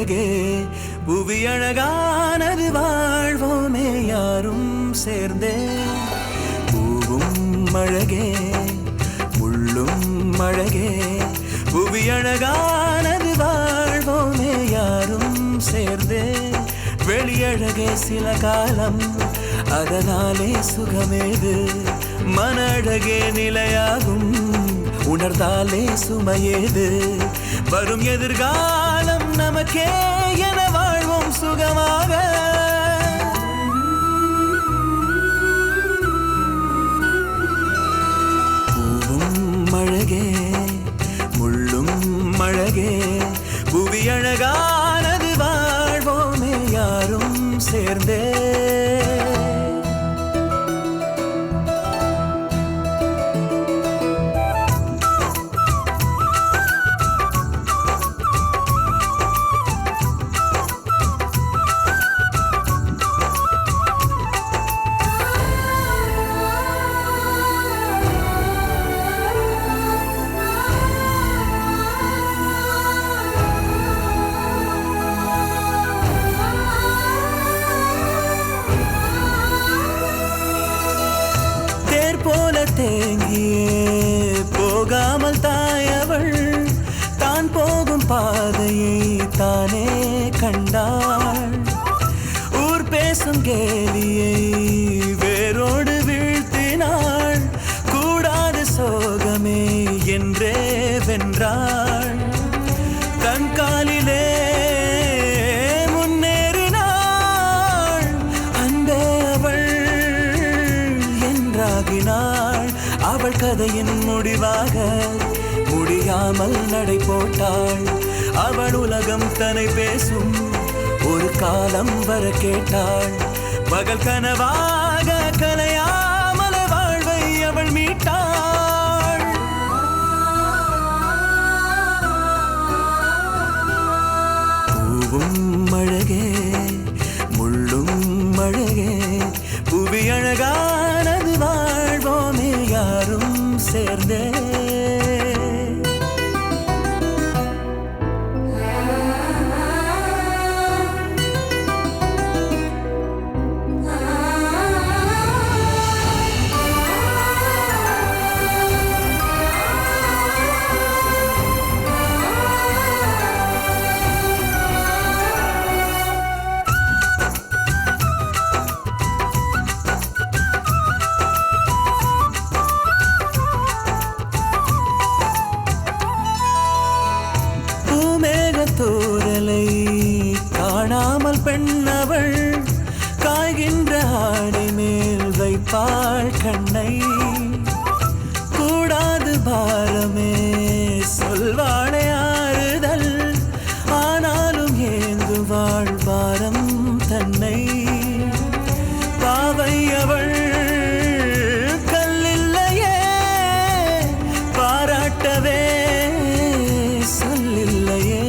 அழகே புவி அழகானது வாழ்வோமே யாரும் சேர்ந்தே பூவும் அழகே முள்ளும் அழகே புவி அழகானது வாழ்வோமே யாரும் சேர்ந்தே வெளியழகே சில காலம் அதனாலே சுகமேது மன அழகே நிலையாகும் உணர்ந்தாலே சுமையேது வரும் எதிர்காலம் நமக்கே என வாழ்வோம் சுகமாக பூவும் அழகே முள்ளும் அழகே புவி அழகானது வாழ்வோமே யாரும் சேர்ந்தே தேங்கியே போகாமல் தாயவள் தான் போகும் பாதையை தானே கண்டாள் ஊர் பேசும் கேலியை வேரோடு வீழ்த்தினாள் கூடாத சோகமே என்றே வென்றாள் தன் காலிலே முன்னேறினாள் அன்பே அவள் என்றாகினாள் அவள் கதையின் முடிவாக முடியாமல் நடை போட்டாள் அவள் உலகம் தன்னை பேசும் ஒரு காலம் வர கேட்டாள் பகல் கனவாக கலையாமல வாழ்வை அவள் மீட்டாள் பூவும் அழகே முள்ளும் அழகே புவி அழகானது வாழ்வோமே யாரும் சேர்ந்தே தூரலை காணாமல் பெண்ணவள் காய்கின்ற ஆடை மேல் வைப்பாள் கண்ணை கூடாது பாரமே சொல்வாளே ஆறுதல் ஆனாலும் ஏந்துவாள் பாரம் தன்னை பாவை அவள் கல்லில்லையே பாராட்டவே சொல்லில்லையே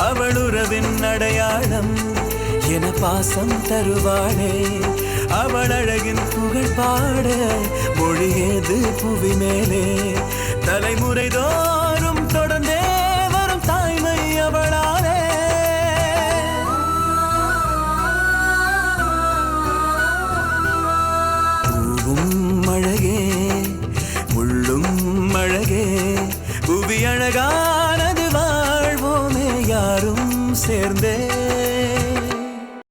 அவள் உறவின் அடையாளம் என பாசம் தருவாளே அவள் அழகின் புகழ் பாட மொழியேது புவி மேலே தலைமுறை தோறும் தொடர்ந்தே வரும் தாய்மை அவளாலே பூவும் அழகே முள்ளும் அழகே புவி அழகானது வாழ்வோமே யாரும் சேர்ந்தே